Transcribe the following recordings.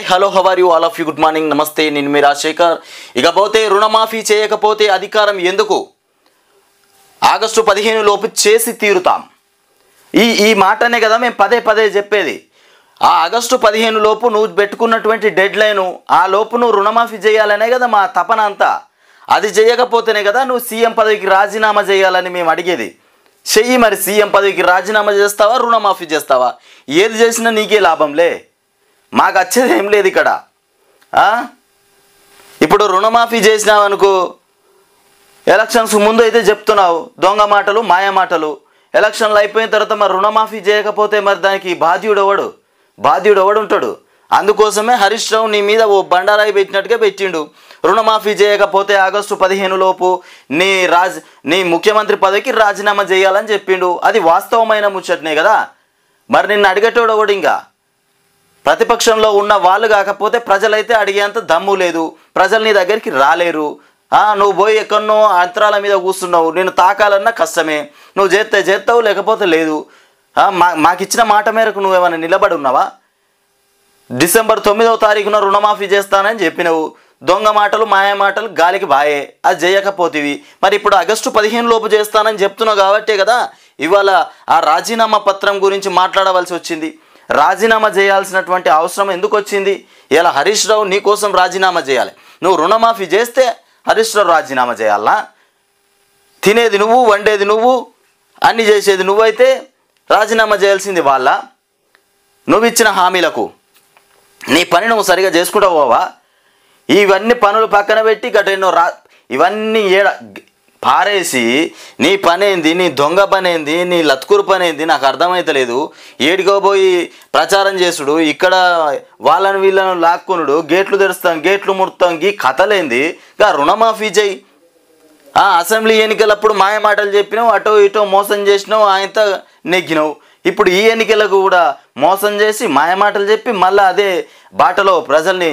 Hello how are you all of you good morning నమస్తే నేను మీ రాజశేఖర్. ఇకపోతే రుణమాఫీ చేయకపోతే అధికారం ఎందుకు, ఆగస్టు 15 లోపు చేసి తీరుతాం. ఈ మాటనే కదా మేము పదే పదే చెప్పేది. ఆ ఆగస్టు 15 లోపు నువ్వు పెట్టుకున్నటువంటి డెడ్ లైను, ఆ లోపు నువ్వు రుణమాఫీ చేయాలనే కదా మా తపన అంతా. అది చేయకపోతేనే కదా నువ్వు సీఎం పదవికి రాజీనామా చేయాలని మేము అడిగేది. చెయ్యి మరి, సీఎం పదవికి రాజీనామా చేస్తావా, రుణమాఫీ చేస్తావా? ఏది చేసినా నీకే లాభంలే, మాకు వచ్చేది ఏం లేదు ఇక్కడ. ఇప్పుడు రుణమాఫీ చేసినావనుకో, ఎలక్షన్స్ ముందు అయితే చెప్తున్నావు దొంగ మాటలు మాయ మాటలు, ఎలక్షన్లు అయిపోయిన తర్వాత మరి రుణమాఫీ చేయకపోతే మరి దానికి బాధ్యుడు ఎవడు ఉంటాడు? అందుకోసమే హరీష్ రావు నీ మీద ఓ బండారాయి పెట్టినట్టుగా పెట్టిండు. రుణమాఫీ చేయకపోతే ఆగస్టు 15 లోపు నీ ముఖ్యమంత్రి పదవికి రాజీనామా చేయాలని చెప్పిండు. అది వాస్తవమైన ముచ్చటనే కదా. మరి నిన్ను అడిగేటోడు ఒకడు, ఇంకా ప్రతిపక్షంలో ఉన్న వాళ్ళు కాకపోతే ప్రజలైతే అడిగేంత దమ్ము లేదు, ప్రజలు నీ దగ్గరికి రాలేరు. నువ్వు పోయి ఎక్కడనో అంతరాల మీద కూర్చున్నావు, నేను తాకాలన్నా కష్టమే. నువ్వు చేస్తావు లేకపోతే లేదు. మాకు ఇచ్చిన మాట మేరకు నువ్వేమైనా నిలబడి ఉన్నావా? డిసెంబర్ 9వ తారీఖున రుణమాఫీ చేస్తానని చెప్పినవు. దొంగ మాటలు మాయ మాటలు గాలికి బాయే, అది చేయకపోతేవి. మరి ఇప్పుడు ఆగస్టు 15 లోపు చేస్తానని చెప్తున్నావు కాబట్టే కదా ఇవాళ ఆ రాజీనామా పత్రం గురించి మాట్లాడవలసి వచ్చింది. రాజీనామా చేయాల్సినటువంటి అవసరం ఎందుకు వచ్చింది? ఇలా హరీష్ రావు నీ కోసం రాజీనామా చేయాలి. నువ్వు రుణమాఫీ చేస్తే హరీష్ రావు రాజీనామా చేయాలనా? తినేది నువ్వు, వండేది నువ్వు, అన్నీ చేసేది నువ్వైతే రాజీనామా చేయాల్సింది వాళ్ళ. నువ్వు ఇచ్చిన హామీలకు నీ పని నువ్వు సరిగా చేసుకుంటూ పోవా? ఇవన్నీ పనులు పక్కన పెట్టి గటెన్నో ఇవన్నీ పారేసి నీ పనేంది, నీ దొంగ పనేంది, నీ లత్కూరు పనేంది నాకు అర్థమైతలేదు. ఏడికోబోయి ప్రచారం చేసుడు, ఇక్కడ వాళ్ళని వీళ్ళను లాక్కునుడు, గేట్లు తెరుస్తాం గేట్లు ముడతాం, ఈ కథలేంది? గా రుణమాఫీ చేయి. అసెంబ్లీ ఎన్నికలప్పుడు మాయ మాటలు చెప్పినావు, అటో ఇటో మోసం చేసినావు, ఆయనతో నెగ్గినావు. ఇప్పుడు ఈ ఎన్నికలకు కూడా మోసం చేసి మాయమాటలు చెప్పి మళ్ళీ అదే బాటలో ప్రజల్ని,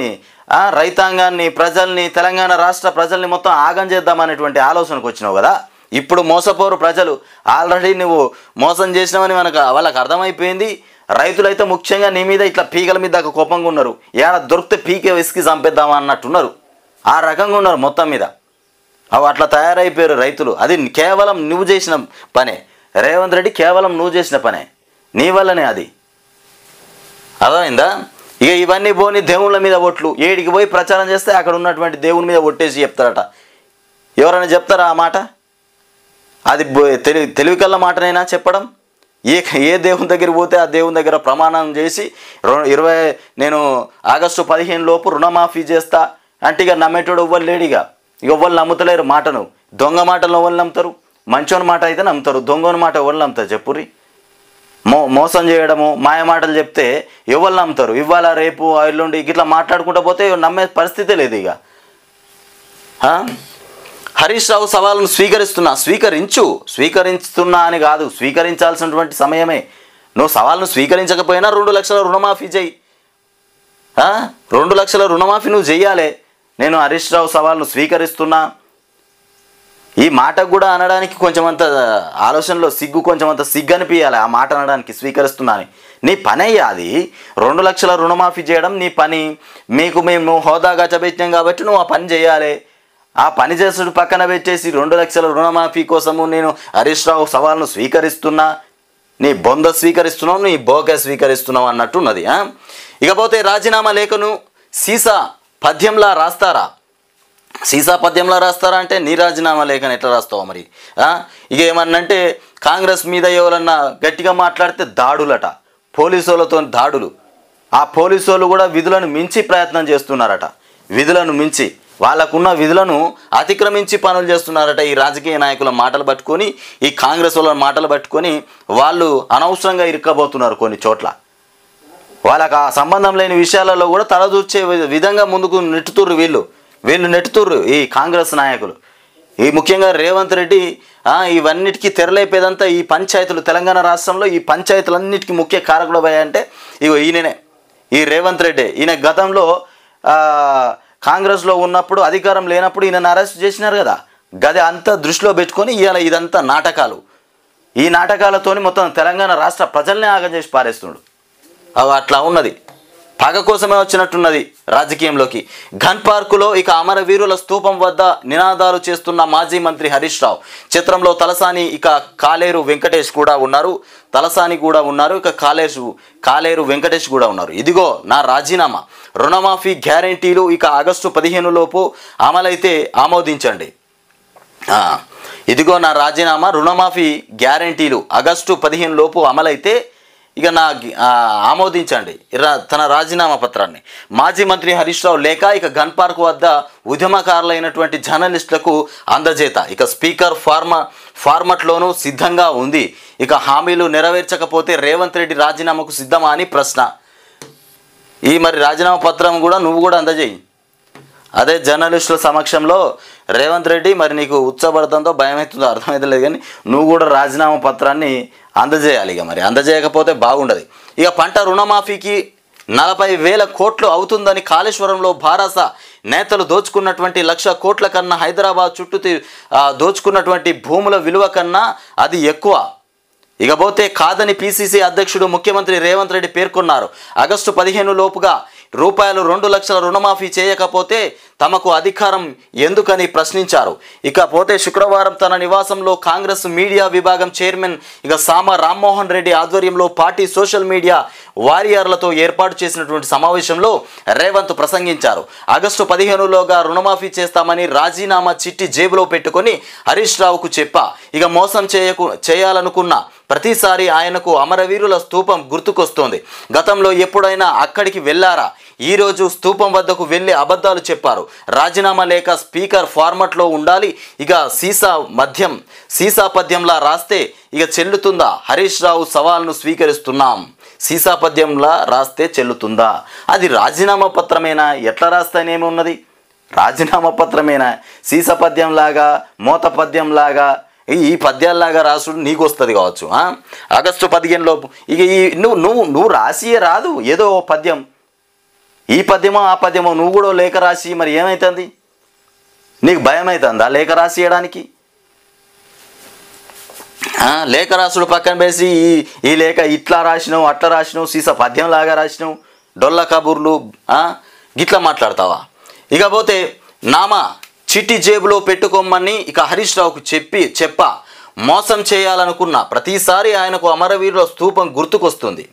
రైతాంగాన్ని, ప్రజల్ని, తెలంగాణ రాష్ట్ర ప్రజల్ని మొత్తం ఆగం చేద్దామనేటువంటి ఆలోచనకు వచ్చినావు కదా. ఇప్పుడు మోసపోరు ప్రజలు, ఆల్రెడీ నువ్వు మోసం చేసినావని వాళ్ళకి అర్థమైపోయింది. రైతులైతే ముఖ్యంగా నీ మీద ఇట్లా పీకల మీద దాకా కోపంగా ఉన్నారు. ఏడ దొరికితే పీకే విసికి చంపేద్దామా అన్నట్టున్నారు. ఆ రకంగా ఉన్నారు మొత్తం మీద. అట్లా తయారైపోయారు రైతులు. అది కేవలం నువ్వు చేసిన పనే రేవంత్ రెడ్డి, కేవలం నువ్వు చేసిన పనే, నీ వల్లనే అది. అర్థమైందా? ఇక ఇవన్నీ పోని దేవుళ్ళ మీద ఒట్లు, ఏడికి పోయి ప్రచారం చేస్తే అక్కడ ఉన్నటువంటి దేవుని మీద ఒట్టేసి చెప్తారట. ఎవరైనా చెప్తారా ఆ మాట? అది తెలివికల్ల మాటనైనా చెప్పడం. ఏ దేవుని దగ్గర పోతే ఆ దేవుని దగ్గర ప్రమాణం చేసి నేను ఆగస్టు 15 లోపు రుణమాఫీ చేస్తా అంటే ఇక నమ్మేటోడు ఎవ్వరు లేడిగా. ఇక ఎవ్వరు నమ్ముతలేరు మాటను. దొంగ మాటలను ఎవరు నమ్ముతారు? మంచోని మాట అయితే నమ్ముతారు, దొంగని మాట ఎవరు నమ్ముతారు చెప్పుర్రి? మోసం చేయడము, మాయ మాటలు చెప్తే ఎవరు నమ్ముతారు? ఇవాళ రేపు ఎల్లుండి ఇట్లా మాట్లాడుకుంటూ పోతే నమ్మే పరిస్థితే లేదు ఇక. హరీష్ రావు సవాళ్ళను స్వీకరిస్తున్నా అని కాదు, స్వీకరించాల్సినటువంటి సమయమే. నువ్వు సవాళ్ళను స్వీకరించకపోయినా 2 లక్షల రుణమాఫీ చెయ్యి. 2 లక్షల రుణమాఫీ నువ్వు చెయ్యాలి. నేను హరీష్ రావు సవాళ్ళను స్వీకరిస్తున్నా, ఈ మాటకు కూడా అనడానికి కొంచెం అంత ఆలోచనలో కొంచెం అంత సిగ్గు అనిపించాలి ఆ మాట అనడానికి. స్వీకరిస్తున్నాను నీ పని అయ్యా, అది 2 లక్షల రుణమాఫీ చేయడం నీ పని. మేము హోదా గచ్చబెట్టినాం కాబట్టి నువ్వు ఆ పని చేయాలి. ఆ పని చేసుడు పక్కన పెట్టేసి 2 లక్షల రుణమాఫీ కోసము నేను హరీష్ రావు సవాల్ను స్వీకరిస్తున్నా, నీ బొంద స్వీకరిస్తున్నావు, నీ బోక స్వీకరిస్తున్నావు అన్నట్టున్నది. ఇకపోతే రాజీనామా లేఖను సీసా పద్యంలా రాస్తారా? సీసా పద్యంలో రాస్తారా అంటే నీ రాజీనామా లేఖను ఎట్లా రాస్తావా మరి? ఇక ఏమన్నంటే కాంగ్రెస్ మీద ఎవరన్నా గట్టిగా మాట్లాడితే దాడులట, పోలీసులతో దాడులు. ఆ పోలీసు వాళ్ళు కూడా విధులను మించి ప్రయత్నం చేస్తున్నారట. విధులను మించి, వాళ్ళకున్న విధులను అతిక్రమించి పనులు చేస్తున్నారట. ఈ రాజకీయ నాయకుల మాటలు పట్టుకొని, ఈ కాంగ్రెస్ వాళ్ళ మాటలు పట్టుకొని వాళ్ళు అనవసరంగా ఇరుక్కబోతున్నారు కొన్ని చోట్ల. వాళ్ళకు ఆ సంబంధం లేని విషయాలలో కూడా తలదూర్చే విధంగా ముందుకు నెట్టుతుర్రు వీళ్ళు నెట్టుతుర్రు ఈ కాంగ్రెస్ నాయకులు. ఈ ముఖ్యంగా రేవంత్ రెడ్డి ఇవన్నిటికీ తెరలేపేదంతా ఈ పంచాయతీలు, తెలంగాణ రాష్ట్రంలో ఈ పంచాయతీలన్నిటికీ ముఖ్య కారకుడు అంటే ఇగో ఈయననే, ఈ రేవంత్ రెడ్డి. ఈయన గతంలో కాంగ్రెస్లో ఉన్నప్పుడు, అధికారం లేనప్పుడు ఈయనను అరెస్ట్ చేసినారు కదా. గది అంతా దృష్టిలో పెట్టుకొని ఇవాళ ఇదంతా నాటకాలు. ఈ నాటకాలతోని మొత్తం తెలంగాణ రాష్ట్ర ప్రజల్ని ఆగం చేసి పారేస్తున్నాడు. అట్లా ఉన్నది. పగ కోసమే వచ్చినట్టున్నది రాజకీయంలోకి. గన్ పార్కులో ఇక అమరవీరుల స్తూపం వద్ద నినాదాలు చేస్తున్న మాజీ మంత్రి హరీష్ రావు. చిత్రంలో తలసాని ఇక కాలేరు వెంకటేష్ కూడా ఉన్నారు. తలసాని కూడా ఉన్నారు, ఇక కాలేరు వెంకటేష్ కూడా ఉన్నారు. ఇదిగో నా రాజీనామా, రుణమాఫీ గ్యారెంటీలు ఇక ఆగస్టు 15 లోపు అమలైతే ఆమోదించండి. ఇదిగో నా రాజీనామా, రుణమాఫీ గ్యారెంటీలు ఆగస్టు 15 లోపు అమలైతే ఇక ఆమోదించండి తన రాజీనామా పత్రాన్ని. మాజీ మంత్రి హరీష్ రావు లేఖ ఇక గన్ పార్క్ వద్ద ఉద్యమకారులైనటువంటి జర్నలిస్టులకు అందజేత. ఇక స్పీకర్ ఫార్మట్లోనూ సిద్ధంగా ఉంది. ఇక హామీలు నెరవేర్చకపోతే రేవంత్ రెడ్డి రాజీనామాకు సిద్ధమా అని ప్రశ్న. మరి రాజీనామా పత్రం కూడా నువ్వు కూడా అందజేయి. అదే జర్నలిస్టుల సమక్షంలో రేవంత్ రెడ్డి మరి నీకు ఉత్సపడుతుందో భయం అవుతుందో అర్థమైతే లేదు, కానీ నువ్వు కూడా రాజీనామా పత్రాన్ని అందజేయాలి. ఇక మరి అందజేయకపోతే బాగుండదు. ఇక పంట రుణమాఫీకి 40,000 కోట్లు అవుతుందని కాళేశ్వరంలో భారస నేతలు దోచుకున్నటువంటి 1,00,000 కోట్ల కన్నా హైదరాబాద్ చుట్టూ దోచుకున్నటువంటి భూముల విలువ కన్నా అది ఎక్కువ. ఇకపోతే కాదని పిసిసి అధ్యక్షుడు ముఖ్యమంత్రి రేవంత్ రెడ్డి పేర్కొన్నారు. ఆగస్టు 15 లోపుగా రూపాయలు 2 లక్షల రుణమాఫీ చేయకపోతే తమకు అధికారం ఎందుకని ప్రశ్నించారు. ఇకపోతే శుక్రవారం తన నివాసంలో కాంగ్రెస్ మీడియా విభాగం చైర్మన్ ఇక సామ రామ్మోహన్ రెడ్డి ఆధ్వర్యంలో పార్టీ సోషల్ మీడియా వారియర్లతో ఏర్పాటు చేసినటువంటి సమావేశంలో రేవంత్ ప్రసంగించారు. ఆగస్టు 15లోగా రుణమాఫీ చేస్తామని రాజీనామా చిట్టి జేబులో పెట్టుకొని హరీష్ రావుకు చెప్పా. ఇక మోసం చేయాలనుకున్న ప్రతిసారి ఆయనకు అమరవీరుల స్తూపం గుర్తుకొస్తోంది. గతంలో ఎప్పుడైనా అక్కడికి వెళ్ళారా? ఈరోజు స్తూపం వద్దకు వెళ్ళి అబద్ధాలు చెప్పారు. రాజీనామా లేక స్పీకర్ ఫార్మట్లో ఉండాలి. ఇక సీసా పద్యంలా రాస్తే ఇక చెల్లుతుందా? హరీష్ రావు సవాల్ను స్వీకరిస్తున్నాం. సీసా పద్యంలా రాస్తే చెల్లుతుందా? అది రాజీనామా పత్రమేనా? ఎట్లా రాస్తానేమున్నది? రాజీనామా పత్రమేనా? సీసా పద్యంలాగా మూత పద్యంలాగా ఈ పద్యాల్లాగా రాసుడు నీకు వస్తుంది కావచ్చు. ఆగస్టు 15 లోపు ఇక నువ్వు రాసి రాదు ఏదో పద్యం, ఈ పద్యమో ఆ పద్యమో నువ్వు కూడా లేఖ రాసి మరి ఏమవుతుంది? నీకు భయం అవుతుందా లేఖ రాసి ఇవ్వడానికి? లేఖ రాసుడు పక్కన వేసి ఈ లేఖ ఇట్లా రాసినావు అట్లా రాసినావు సీసా పద్యంలాగా రాసినావు డొల్ల కబుర్లు గిట్లా మాట్లాడతావా? ఇకపోతే నామా చిట్టి జేబులో పెట్టుకోమని ఇక హరీష్ రావుకు చెప్పా. మోసం చేయాలనుకున్న ప్రతిసారి ఆయనకు అమరవీరుల స్తూపం గుర్తుకొస్తుంది.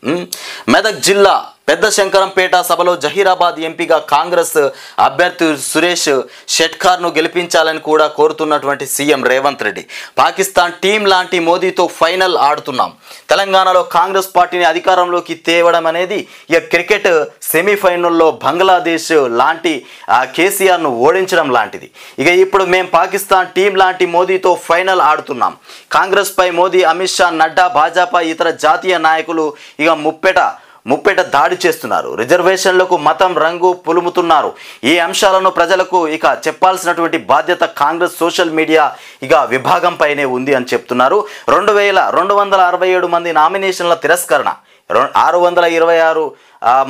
మెదక్ జిల్లా పెద్ద శంకరంపేట సభలో జహీరాబాద్ ఎంపీగా కాంగ్రెస్ అభ్యర్థి సురేష్ షెట్కార్ను గెలిపించాలని కూడా కోరుతున్నటువంటి సీఎం రేవంత్ రెడ్డి. పాకిస్తాన్ టీం లాంటి మోదీతో ఫైనల్ ఆడుతున్నాం. తెలంగాణలో కాంగ్రెస్ పార్టీని అధికారంలోకి తేవడం అనేది ఇక క్రికెట్ సెమీఫైనల్లో బంగ్లాదేశ్ లాంటి కేసీఆర్ను ఓడించడం లాంటిది. ఇక ఇప్పుడు మేము పాకిస్తాన్ టీం లాంటి మోదీతో ఫైనల్ ఆడుతున్నాం. కాంగ్రెస్ పై మోదీ, అమిత్ షా, నడ్డా, భాజపా ఇతర జాతీయ నాయకులు ఇక ముప్పెట దాడి చేస్తున్నారు. రిజర్వేషన్లకు మతం రంగు పులుముతున్నారు. ఈ అంశాలను ప్రజలకు ఇక చెప్పాల్సినటువంటి బాధ్యత కాంగ్రెస్ సోషల్ మీడియా ఇక విభాగంపైనే ఉంది అని చెప్తున్నారు. 2,267 మంది నామినేషన్ల తిరస్కరణ, 626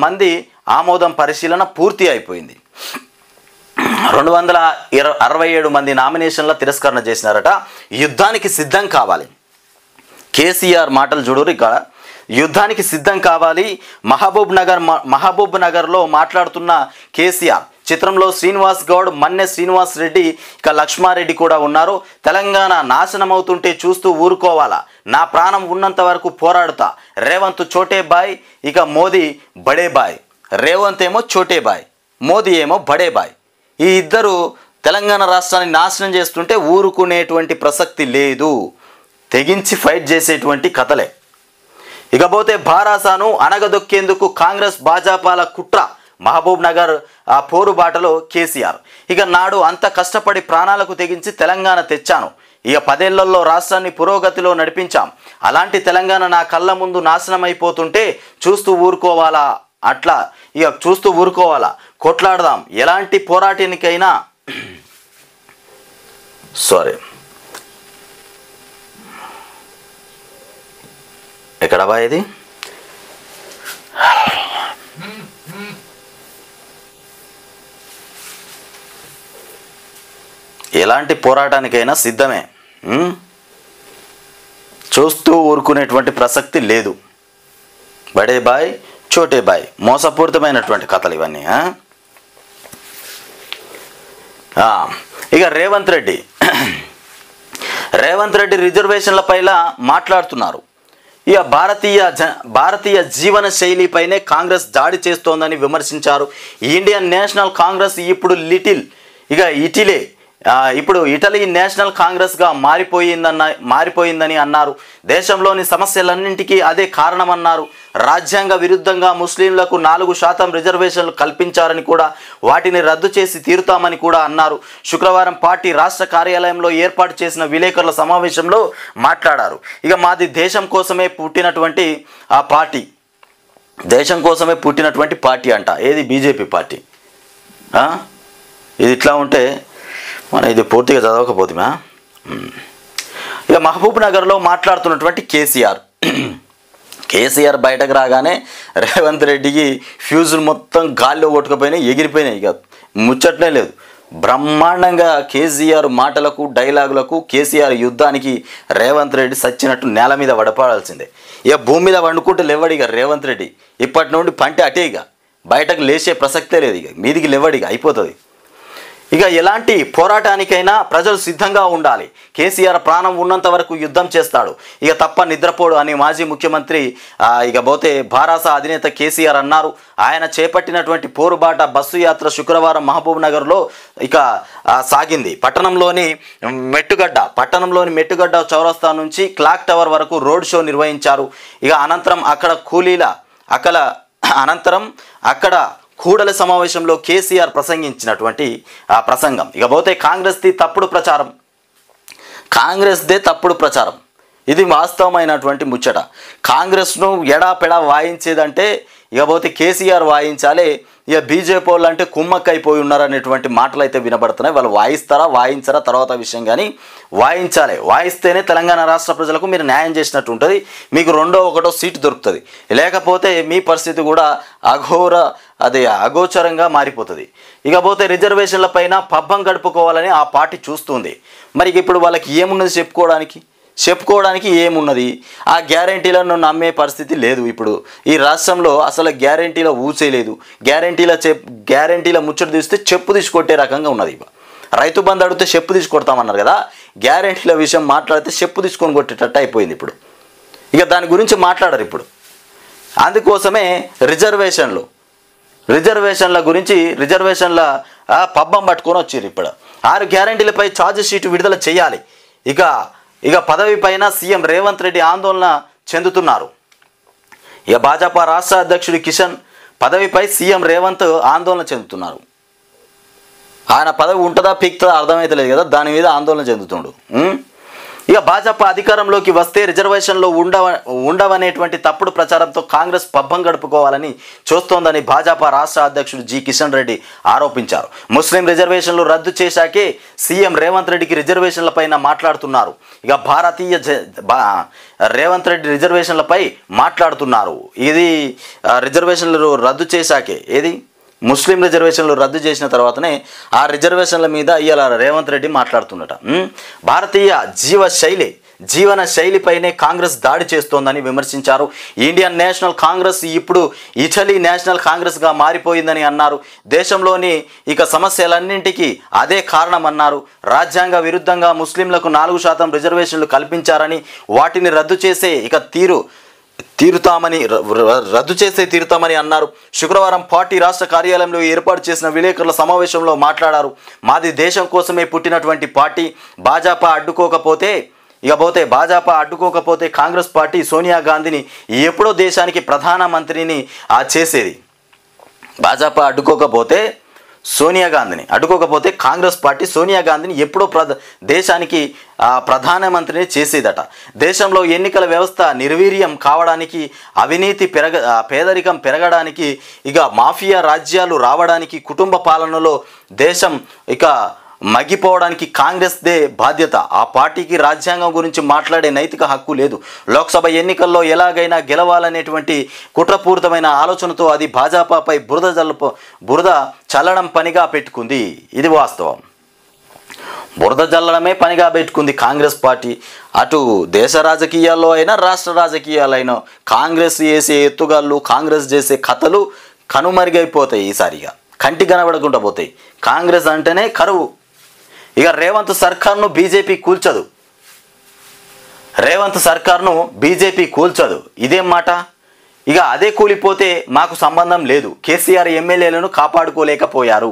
మంది ఆమోదం పరిశీలన పూర్తి అయిపోయింది. 267 మంది నామినేషన్ల తిరస్కరణ చేసినారట. యుద్ధానికి సిద్ధం కావాలి. కేసీఆర్ మాటలు చూడరు. ఇక్కడ యుద్ధానికి సిద్ధం కావాలి. మహబూబ్ నగర్లో మాట్లాడుతున్న కేసీఆర్. చిత్రంలో శ్రీనివాస్ గౌడ్, మన్నె శ్రీనివాస్ రెడ్డి, ఇక లక్ష్మారెడ్డి కూడా ఉన్నారు. తెలంగాణ నాశనమవుతుంటే చూస్తూ ఊరుకోవాలా? నా ప్రాణం ఉన్నంత వరకు పోరాడుతా. రేవంత్ చోటే బాయ్, ఇక మోదీ బడే బాయ్. రేవంత్ ఏమో చోటే బాయ్, మోదీ ఏమో బడే బాయ్. ఈ ఇద్దరు తెలంగాణ రాష్ట్రాన్ని నాశనం చేస్తుంటే ఊరుకునేటువంటి ప్రసక్తి లేదు. తెగించి ఫైట్ చేసేటువంటి కథలే. ఇకపోతే భారాసాను అనగదొక్కేందుకు కాంగ్రెస్ భాజపాల కుట్ర. మహబూబ్ నగర్ పోరుబాటలో కేసీఆర్. ఇక నాడు అంత కష్టపడి ప్రాణాలకు తెగించి తెలంగాణ తెచ్చాను. ఇక 10 ఏళ్లలో రాష్ట్రాన్ని పురోగతిలో నడిపించాం. అలాంటి తెలంగాణ నా కళ్ళ ముందు నాశనం అయిపోతుంటే చూస్తూ ఊరుకోవాలా? అట్లా ఇక చూస్తూ ఊరుకోవాలా? కొట్లాడదాం. ఎలాంటి పోరాటానికైనా ఎక్కడ బా ఇది? ఎలాంటి పోరాటానికైనా సిద్ధమే. చూస్తూ ఊరుకునేటువంటి ప్రసక్తి లేదు. బడే బాయ్, చోటే బాయ్. మోసపూరితమైనటువంటి కథలు ఇవన్నీ. ఇక రేవంత్ రెడ్డి రిజర్వేషన్లపైన మాట్లాడుతున్నారు. ఇక భారతీయ జీవన శైలిపైనే కాంగ్రెస్ దాడి చేస్తోందని విమర్శించారు. ఇండియన్ నేషనల్ కాంగ్రెస్ ఇప్పుడు ఇటలీ నేషనల్ కాంగ్రెస్గా మారిపోయిందని అన్నారు. దేశంలోని సమస్యలన్నింటికీ అదే కారణమన్నారు. రాజ్యాంగ విరుద్ధంగా ముస్లింలకు 4% రిజర్వేషన్లు కల్పించారని కూడా వాటిని రద్దు చేసి తీరుతామని కూడా అన్నారు. శుక్రవారం పార్టీ రాష్ట్ర కార్యాలయంలో ఏర్పాటు చేసిన విలేకరుల సమావేశంలో మాట్లాడారు. ఇక మాది దేశం కోసమే పుట్టినటువంటి పార్టీ అంట. ఏది? BJP party. ఇది ఇట్లా ఉంటే మనం ఇది పూర్తిగా చదవకపోతుమా? ఇక మహబూబ్ నగర్లో మాట్లాడుతున్నటువంటి కేసీఆర్ బయటకు రాగానే రేవంత్ రెడ్డికి ఫ్యూజులు మొత్తం గాల్లో కొట్టుకుపోయినాయి, ఎగిరిపోయినాయి. ఇక ముచ్చట్నే లేదు. బ్రహ్మాండంగా కేసీఆర్ మాటలకు డైలాగులకు కేసీఆర్ యుద్ధానికి రేవంత్ రెడ్డి సచ్చినట్టు నేల మీద పడపాడాల్సిందే. ఇక భూమి మీద వండుకుంటూ లేవడిగా రేవంత్ రెడ్డి. ఇప్పటి నుండి పంటే అటే, ఇక బయటకు లేచే ప్రసక్తే లేదు. ఇక మీదికి లేవడిగా అయిపోతుంది. ఇక ఎలాంటి పోరాటానికైనా ప్రజలు సిద్ధంగా ఉండాలి. కేసీఆర్ ప్రాణం ఉన్నంత వరకు యుద్ధం చేస్తాడు, ఇక తప్ప నిద్రపోడు అని మాజీ ముఖ్యమంత్రి ఇకపోతే భారాస అధినేత కేసీఆర్ అన్నారు. ఆయన చేపట్టినటువంటి పోరుబాట బస్సు యాత్ర శుక్రవారం మహబూబ్ నగర్లో ఇక సాగింది. పట్టణంలోని మెట్టుగడ్డ చౌరస్తా నుంచి క్లాక్ టవర్ వరకు రోడ్ షో నిర్వహించారు. ఇక అనంతరం అక్కడ కూడల సమావేశంలో కేసీఆర్ ప్రసంగించినటువంటి ఆ ప్రసంగం. ఇకపోతే కాంగ్రెస్దే తప్పుడు ప్రచారం. ఇది వాస్తవమైనటువంటి ముచ్చట. కాంగ్రెస్ను ఎడాపెడా వాయించేదంటే ఇకపోతే కేసీఆర్ వాయించాలి. ఇక బీజేపీ వాళ్ళు అంటే కుమ్మక్కైపోయి ఉన్నారనేటువంటి మాటలు అయితే వినబడుతున్నాయి. వాళ్ళు వాయించరా తర్వాత విషయం, కానీ వాయిస్తేనే తెలంగాణ రాష్ట్ర ప్రజలకు మీరు న్యాయం చేసినట్టు ఉంటుంది, మీకు 2వ సీటు దొరుకుతుంది. లేకపోతే మీ పరిస్థితి కూడా అగోచరంగా మారిపోతుంది. ఇకపోతే రిజర్వేషన్ల పైన పబ్బం గడుపుకోవాలని ఆ పార్టీ చూస్తుంది. మరి ఇప్పుడు వాళ్ళకి ఏమున్నది చెప్పుకోవడానికి ఏమున్నది? ఆ గ్యారెంటీలను నమ్మే పరిస్థితి లేదు. ఇప్పుడు ఈ రాష్ట్రంలో అసలు గ్యారెంటీల ఊసేలేదు. గ్యారెంటీల ముచ్చట తీస్తే చెప్పు తీసుకొట్టే రకంగా ఉన్నది. రైతు బంధు అడిగితే చెప్పు తీసుకొడతామన్నారు కదా, గ్యారెంటీల విషయం మాట్లాడితే చెప్పు తీసుకొని కొట్టేటట్టు అయిపోయింది ఇప్పుడు. ఇక దాని గురించి మాట్లాడరు ఇప్పుడు. అందుకోసమే రిజర్వేషన్ల పబ్బం పట్టుకొని వచ్చారు. ఇప్పుడు 6 గ్యారెంటీలపై ఛార్జ్ షీట్ విడుదల చేయాలి. ఇక పదవి పైన సీఎం రేవంత్ రెడ్డి ఆందోళన చెందుతున్నారు. ఇక భాజపా రాష్ట్ర అధ్యక్షుడు కిషన్ పదవిపై సీఎం రేవంత్ ఆందోళన చెందుతున్నారు. ఆయన పదవి ఉంటుందా పీక్తుందా అర్థమైతలేదు కదా, దాని మీద ఆందోళన చెందుతుండు. ఇక భాజపా అధికారంలోకి వస్తే రిజర్వేషన్లు ఉండవనేటువంటి తప్పుడు ప్రచారంతో కాంగ్రెస్ పబ్బం గడుపుకోవాలని చూస్తోందని భాజపా రాష్ట్ర అధ్యక్షుడు జి కిషన్ రెడ్డి ఆరోపించారు. ముస్లిం రిజర్వేషన్లు రద్దు చేశాకే సీఎం రేవంత్ రెడ్డికి రిజర్వేషన్లపైన మాట్లాడుతున్నారు. ఇక రేవంత్ రెడ్డి రిజర్వేషన్లపై మాట్లాడుతున్నారు. ఇది రిజర్వేషన్లు రద్దు చేశాకే, ముస్లిం రిజర్వేషన్లు రద్దు చేసిన తర్వాతనే ఆ రిజర్వేషన్ల మీద ఇవాళ రేవంత్ రెడ్డి మాట్లాడుతున్నట. భారతీయ జీవన శైలిపైనే కాంగ్రెస్ దాడి చేస్తోందని విమర్శించారు. ఇండియన్ నేషనల్ కాంగ్రెస్ ఇప్పుడు ఇటలీ నేషనల్ కాంగ్రెస్గా మారిపోయిందని అన్నారు. దేశంలోని ఇక సమస్యలన్నింటికీ అదే కారణమన్నారు. రాజ్యాంగ విరుద్ధంగా ముస్లింలకు 4% రిజర్వేషన్లు కల్పించారని వాటిని రద్దు చేసే తీరుతామని అన్నారు. శుక్రవారం పార్టీ రాష్ట్ర కార్యాలయంలో ఏర్పాటు చేసిన విలేకరుల సమావేశంలో మాట్లాడారు. మాది దేశం కోసమే పుట్టినటువంటి పార్టీ. భాజపా అడ్డుకోకపోతే కాంగ్రెస్ పార్టీ సోనియా గాంధీని ఎప్పుడో దేశానికి ప్రధానమంత్రిని చేసేది. భాజపా అడ్డుకోకపోతే కాంగ్రెస్ పార్టీ సోనియా గాంధీని ఎప్పుడో దేశానికి ప్రధానమంత్రిని చేసేదట. దేశంలో ఎన్నికల వ్యవస్థ నిర్వీర్యం కావడానికి, అవినీతి పేదరికం పెరగడానికి, ఇక మాఫియా రాజ్యాలు రావడానికి, కుటుంబ పాలనలో దేశం ఇక మగ్గిపోవడానికి కాంగ్రెస్దే బాధ్యత. ఆ పార్టీకి రాజ్యాంగం గురించి మాట్లాడే నైతిక హక్కు లేదు. లోక్సభ ఎన్నికల్లో ఎలాగైనా గెలవాలనేటువంటి కుట్రపూరితమైన ఆలోచనతో అది భాజపాపై బురద చల్లడం పనిగా పెట్టుకుంది. ఇది వాస్తవం. బురద జల్లడమే పనిగా పెట్టుకుంది కాంగ్రెస్ పార్టీ. అటు దేశ రాజకీయాల్లో అయినా రాష్ట్ర రాజకీయాలైనా కాంగ్రెస్ చేసే ఎత్తుగాళ్ళు, కాంగ్రెస్ చేసే కథలు కనుమరుగైపోతాయి. ఈసారిగా కంటి కనబడకుండా పోతాయి. కాంగ్రెస్ అంటేనే కరువు. ఇక రేవంత్ సర్కార్ను బీజేపీ కూల్చదు. రేవంత్ సర్కార్ను బీజేపీ కూల్చదు. ఇదేం మాట? ఇక అదే కూలిపోతే మాకు సంబంధం లేదు. కేసీఆర్ ఎమ్మెల్యేలను కాపాడుకోలేకపోయారు.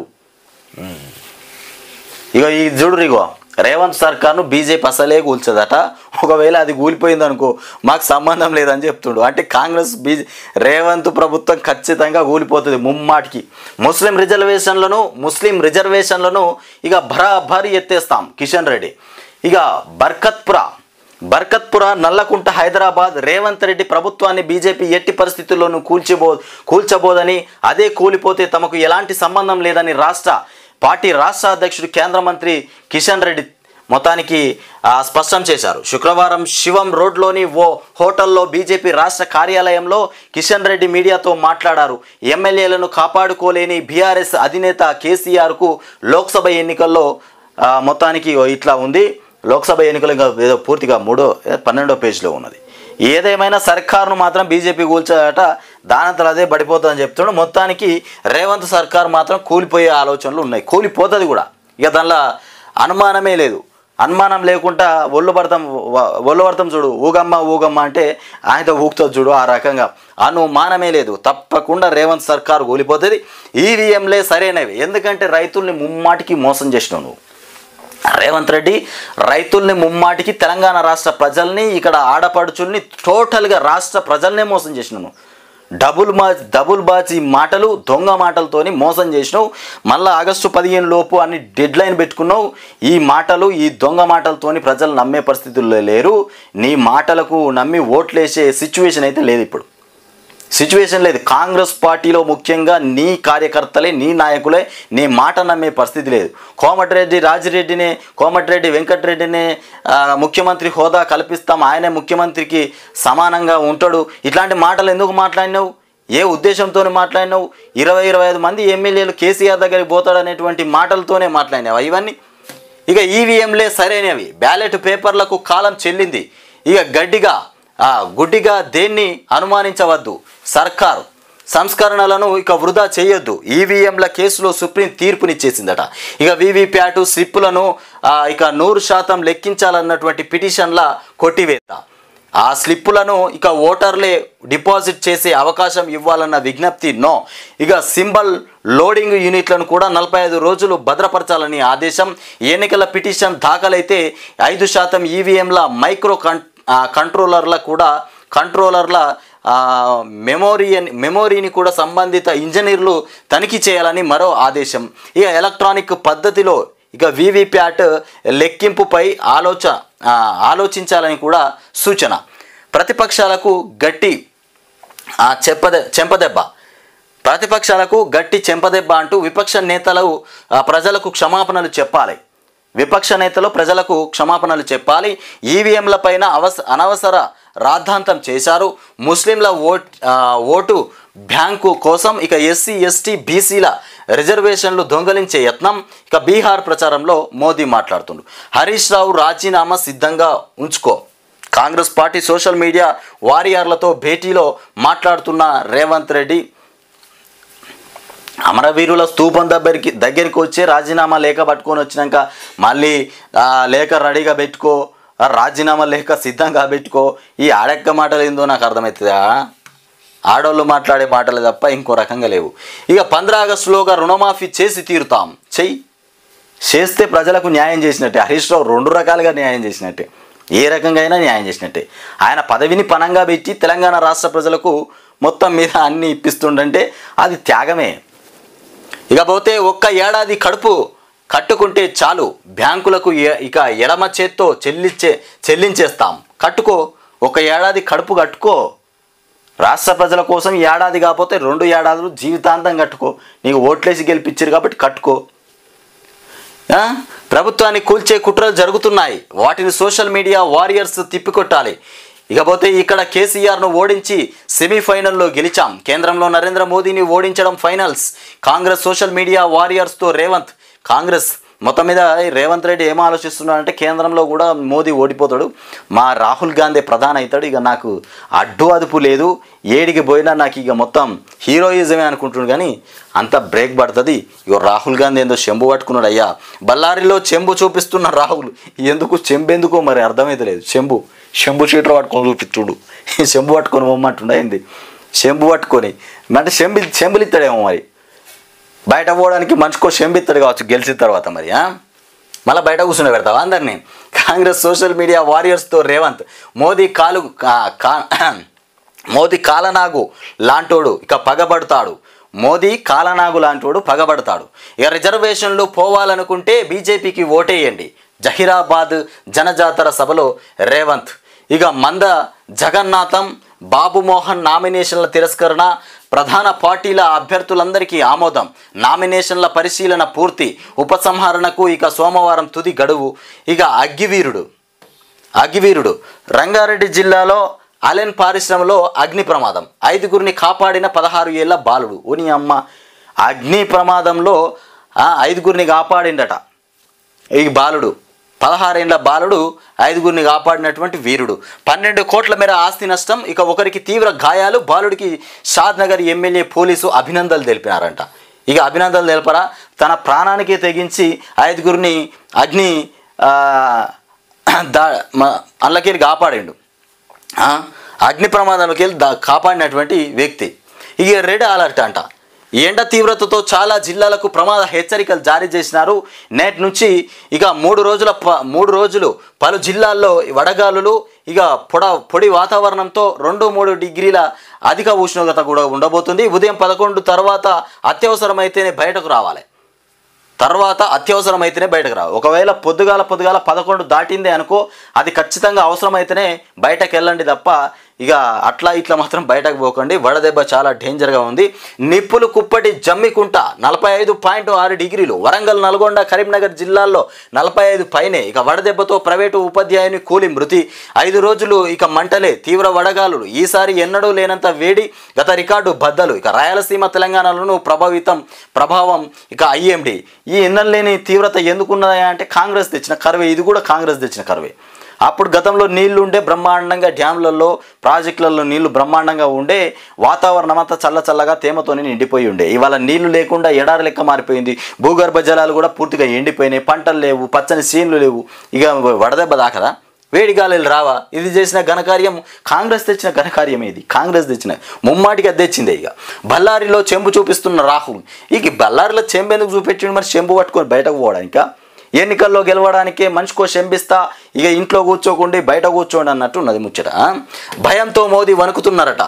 ఇక ఈ చూడు, ఇగో రేవంత్ సర్కార్ను బీజేపీ అసలే కూల్చదట. ఒకవేళ అది కూలిపోయిందనుకో మాకు సంబంధం లేదని చెప్తుండు. అంటే కాంగ్రెస్ రేవంత్ ప్రభుత్వం ఖచ్చితంగా కూలిపోతుంది ముమ్మాటికి. ముస్లిం రిజర్వేషన్లను ఇక బరాబరి ఎత్తేస్తాం. కిషన్ రెడ్డి ఇక బర్కత్పుర నల్లకుంట హైదరాబాద్ రేవంత్ రెడ్డి ప్రభుత్వాన్ని బీజేపీ ఎట్టి పరిస్థితుల్లోనూ కూల్చబోదని, అదే కూలిపోతే తమకు ఎలాంటి సంబంధం లేదని పార్టీ రాష్ట్ర అధ్యక్షుడు కేంద్ర మంత్రి కిషన్ రెడ్డి మొత్తానికి స్పష్టం చేశారు. శుక్రవారం శివం రోడ్లోని ఓ హోటల్లో బీజేపీ రాష్ట్ర కార్యాలయంలో కిషన్ రెడ్డి మీడియాతో మాట్లాడారు. ఎమ్మెల్యేలను కాపాడుకోలేని బీఆర్ఎస్ అధినేత కేసీఆర్కు లోక్సభ ఎన్నికల్లో మొత్తానికి ఇట్లా ఉంది. లోక్సభ ఎన్నికలు ఏదో పూర్తిగా 12వ పేజీలో ఉన్నది. ఏదేమైనా సర్కారును మాత్రం బీజేపీ కూల్చాట, దానంతలో అదే పడిపోతుందని చెప్తున్నాడు. మొత్తానికి రేవంత్ సర్కారు మాత్రం కూలిపోయే ఆలోచనలు ఉన్నాయి. కూలిపోతుంది కూడా. ఇక దానిలో అనుమానమే లేదు. అనుమానం లేకుండా ఒళ్ళు పడతాం చూడు, ఊగమ్మ అంటే ఆయనతో ఊగుతుంది చూడు. ఆ రకంగా అనుమానమే లేదు. తప్పకుండా రేవంత్ సర్కారు కూలిపోతుంది. ఈవీఎంలే సరైనవి. ఎందుకంటే రైతుల్ని ముమ్మాటికి మోసం చేసినావు నువ్వు. రేవంత్ రెడ్డి రైతుల్ని ముమ్మాటికి, తెలంగాణ రాష్ట్ర ప్రజల్ని, ఇక్కడ ఆడపడుచుల్ని, టోటల్గా రాష్ట్ర ప్రజల్నే మోసం చేసినాను. డబుల్ బాజీ మాటలు, దొంగ మాటలతోని మోసం చేసినావు. మళ్ళీ ఆగస్టు 15 లోపు అన్ని డెడ్ లైన్ పెట్టుకున్నావు. ఈ మాటలు, ఈ దొంగ మాటలతోని ప్రజలు నమ్మే పరిస్థితుల్లో లేరు. నీ మాటలకు నమ్మి ఓట్లేసే సిచ్యువేషన్ అయితే లేదు. ఇప్పుడు సిచ్యువేషన్ లేదు. కాంగ్రెస్ పార్టీలో ముఖ్యంగా నీ కార్యకర్తలే, నీ నాయకులే నీ మాట నమ్మే పరిస్థితి లేదు. కోమటిరెడ్డి వెంకటరెడ్డినే ముఖ్యమంత్రి హోదా కల్పిస్తాం, ఆయనే ముఖ్యమంత్రికి సమానంగా ఉంటాడు, ఇట్లాంటి మాటలు ఎందుకు మాట్లాడినావు? ఏ ఉద్దేశంతో మాట్లాడినావు? 20-25 మంది ఎమ్మెల్యేలు కేసీఆర్ దగ్గరికి పోతాడనేటువంటి మాటలతోనే మాట్లాడినావు ఇవన్నీ. ఇక ఈవీఎంలే సరైనవి. బ్యాలెట్ పేపర్లకు కాలం చెల్లింది. ఇక గుడ్డిగా దేన్ని అనుమానించవద్దు. సర్కారు సంస్కరణలను ఇక వృధా చేయొద్దు. ఈవీఎంల కేసులో సుప్రీం తీర్పునిచ్చేసిందట. ఇక వీవీప్యాట్ స్లిప్పులను ఇక 100% లెక్కించాలన్నటువంటి పిటిషన్ల కొట్టివేత. ఆ స్లిప్పులను ఇక ఓటర్లే డిపాజిట్ చేసే అవకాశం ఇవ్వాలన్న విజ్ఞప్తి నో. ఇక సింబల్ లోడింగ్ యూనిట్లను కూడా 45 రోజులు భద్రపరచాలని ఆదేశం. ఎన్నికల పిటిషన్ దాఖలైతే 5% ఈవీఎంల మైక్రో కంట్రోలర్ల మెమోరీని కూడా సంబంధిత ఇంజనీర్లు తనిఖీ చేయాలని మరో ఆదేశం. ఇక ఎలక్ట్రానిక్ పద్ధతిలో ఇక వీవీప్యాట్ లెక్కింపుపై ఆలోచించాలని కూడా సూచన. ప్రతిపక్షాలకు గట్టి చెంపదెబ్బ అంటూ విపక్ష నేతలు ప్రజలకు క్షమాపణలు చెప్పాలి. ఈవీఎంల పైన అనవసర రాద్ధాంతం చేశారు. ముస్లింల ఓటు బ్యాంకు కోసం ఇక ఎస్సీ ఎస్టీ బీసీల రిజర్వేషన్లు దొంగలించే యత్నం. ఇక బీహార్ ప్రచారంలో మోదీ మాట్లాడుతుండు. హరీష్ రావు రాజీనామా సిద్ధంగా ఉంచుకో. కాంగ్రెస్ పార్టీ సోషల్ మీడియా వారియర్లతో భేటీలో మాట్లాడుతున్న రేవంత్ రెడ్డి అమరవీరుల స్తూపం దగ్గరికి వచ్చి రాజీనామా లేఖ పట్టుకొని వచ్చినాక మళ్ళీ లేఖ రెడీగా పెట్టుకో, రాజీనామా లేఖ సిద్ధంగా పెట్టుకో. ఈ ఆడెక్క మాటలు ఏందో నాకు అర్థమవుతుందా? ఆడోళ్ళు మాట్లాడే మాటలు తప్ప ఇంకో రకంగా లేవు. ఇక 15 ఆగస్టులోగా రుణమాఫీ చేసి తీరుతాం. చేస్తే ప్రజలకు న్యాయం చేసినట్టే. హరీష్ రావు 2 రకాలుగా న్యాయం చేసినట్టే. ఏ రకంగా అయినా న్యాయం చేసినట్టే. ఆయన పదవిని పనంగా పెట్టి తెలంగాణ రాష్ట్ర ప్రజలకు మొత్తం మీద అన్నీ ఇప్పిస్తుండంటే అది త్యాగమే. ఇకపోతే 1 ఏడాది కడుపు కట్టుకుంటే చాలు, బ్యాంకులకు ఇక ఎడమ చేత్తో చెల్లించేస్తాం. కట్టుకో, 1 ఏడాది కడుపు కట్టుకో. రాష్ట్ర ప్రజల కోసం ఏడాది కాకపోతే 2 ఏడాదులు జీవితాంతం కట్టుకో. నీకు ఓట్లేసి గెలిపించారు కాబట్టి కట్టుకో. ప్రభుత్వాన్ని కూల్చే కుట్రలు జరుగుతున్నాయి, వాటిని సోషల్ మీడియా వారియర్స్ తిప్పికొట్టాలి. ఇకపోతే ఇక్కడ కేసీఆర్ను ఓడించి సెమీఫైనల్లో గెలిచాం. కేంద్రంలో నరేంద్ర మోదీని ఓడించడం ఫైనల్స్. కాంగ్రెస్ సోషల్ మీడియా వారియర్స్తో రేవంత్. కాంగ్రెస్ మొత్తం మీద రేవంత్ రెడ్డి ఏం ఆలోచిస్తున్నాడంటే కేంద్రంలో కూడా మోదీ ఓడిపోతాడు, మా రాహుల్ గాంధీ ప్రధాని అవుతాడు, ఇక నాకు అడ్డు అదుపు లేదు, ఏడికి పోయినా నాకు ఇక మొత్తం హీరోయిజమే అనుకుంటున్నాడు. కానీ అంత బ్రేక్ పడుతుంది. ఇక రాహుల్ గాంధీ ఏందో చెంబు పట్టుకున్నాడు. అయ్యా బళ్ళారిలో చెంబు చూపిస్తున్న రాహుల్ చెంబెందుకో మరి అర్థమైతే లేదు. చెంబు చీటర్ పట్టుకొని చూపిస్తుడు, చెంబు పట్టుకొని పోమ్మంటుండ ఏంది, చెంబు పట్టుకొని అంటే చెంబులు ఇస్తాడేమో మరి, బయట పోవడానికి మనిషికో చెంబిస్తాడు కావచ్చు గెలిచిన తర్వాత. మరి మళ్ళీ బయట కూర్చుని పెడతావా అందరినీ? కాంగ్రెస్ సోషల్ మీడియా వారియర్స్తో రేవంత్, మోదీ కాలనాగు లాంటోడు ఇక పగబడతాడు, మోదీ కాలనాగు లాంటోడు పగబడతాడు. ఇక రిజర్వేషన్లు పోవాలనుకుంటే బీజేపీకి ఓటేయండి, జహీరాబాద్ జనజాతర సభలో రేవంత్. ఇక మంద జగన్నాథం బాబుమోహన్ నామినేషన్ల తిరస్కరణ, ప్రధాన పార్టీల అభ్యర్థులందరికీ ఆమోదం, నామినేషన్ల పరిశీలన పూర్తి, ఉపసంహరణకు ఇక సోమవారం తుది గడువు. ఇక అగ్గివీరుడు రంగారెడ్డి జిల్లాలో అలెన్ పరిశ్రమలో అగ్ని ప్రమాదం, 5గురిని కాపాడిన 16 ఏళ్ల బాలుడు. ఓని అమ్మ, అగ్ని ప్రమాదంలో 5గురిని కాపాడిండట ఈ బాలుడు, 16 ఏళ్ల బాలుడు 5గురిని కాపాడినటువంటి వీరుడు. 12 కోట్ల మేర ఆస్తి నష్టం, ఇక ఒకరికి తీవ్ర గాయాలు, బాలుడికి షాద్ నగర్ ఎమ్మెల్యే పోలీసు అభినందనలు తెలిపినారంట. ఇక అభినందనలు తెలపరా, తన ప్రాణానికి తెగించి 5గురిని అగ్ని అల్లకెళ్ళి కాపాడిండు, అగ్ని ప్రమాదంలోకి వెళ్ళి కాపాడినటువంటి వ్యక్తి. ఇక రెడ్ అలర్ట్ అంట, ఎండ తీవ్రతతో చాలా జిల్లాలకు ప్రమాద హెచ్చరికలు జారీ చేసినారు. నేటి నుంచి ఇక 3 రోజులు పలు జిల్లాల్లో వడగాలులు, ఇక పొడి వాతావరణంతో 2-3 డిగ్రీల అధిక ఉష్ణోగ్రత కూడా ఉండబోతుంది. ఉదయం 11 తర్వాత అత్యవసరమైతేనే బయటకు రావాలి. ఒకవేళ పొద్దుగాల 11 దాటిందే అనుకో, అది ఖచ్చితంగా అవసరమైతేనే బయటకు వెళ్ళండి తప్ప ఇక అట్లా ఇట్లా మాత్రం బయటకు పోకండి. వడదెబ్బ చాలా డేంజర్గా ఉంది. నిప్పులు కుప్పటి జమ్మికుంట 45.6 డిగ్రీలు, వరంగల్ నల్గొండ కరీంనగర్ జిల్లాల్లో 45 పైనే. ఇక వడదెబ్బతో ప్రైవేటు ఉపాధ్యాయుని కూలి మృతి, 5 రోజులు ఇక మంటలే, తీవ్ర వడగాలులు, ఈసారి ఎన్నడూ లేనంత వేడి, గత రికార్డు బద్దలు. ఇక రాయలసీమ తెలంగాణలోనూ ప్రభావం ఇక ఐఎండి. ఈ ఎన్నలేని తీవ్రత ఎందుకున్నదా అంటే కాంగ్రెస్ తెచ్చిన కరువే, ఇది కూడా కాంగ్రెస్ తెచ్చిన కరువే. అప్పుడు గతంలో నీళ్లు ఉండే బ్రహ్మాండంగా, డ్యామ్లలో ప్రాజెక్టులలో నీళ్లు బ్రహ్మాండంగా ఉండే, వాతావరణం అంతా చల్లగా తేమతోనే నిండిపోయి ఉండే. ఇవాళ నీళ్లు లేకుండా ఎడారి లెక్క మారిపోయింది. భూగర్భ జలాలు కూడా పూర్తిగా ఎండిపోయినాయి, పంటలు లేవు, పచ్చని సీన్లు లేవు. ఇక వడదెబ్బ దాకదా, వేడి గాలులు రావా? ఇది చేసిన ఘనకార్యం కాంగ్రెస్ తెచ్చిన ఘనకార్యం. ఇది కాంగ్రెస్ తెచ్చిన ముమ్మాటికి అది తెచ్చిందే. ఇక బళ్ళారిలో చెంబు చూపిస్తున్న రాహుల్, ఇక బళ్ళారిలో చెంబు ఎందుకు చూపెట్టిండు మరి? చెంబు పట్టుకొని బయటకు పోవడానిక? ఎన్నికల్లో గెలవడానికే మనిషికో చెంబిస్తా, ఇక ఇంట్లో కూర్చోకుండా బయట కూర్చోండి అన్నట్టు ఉన్నది ముచ్చట. భయంతో మోదీ వణుకుతున్నారట.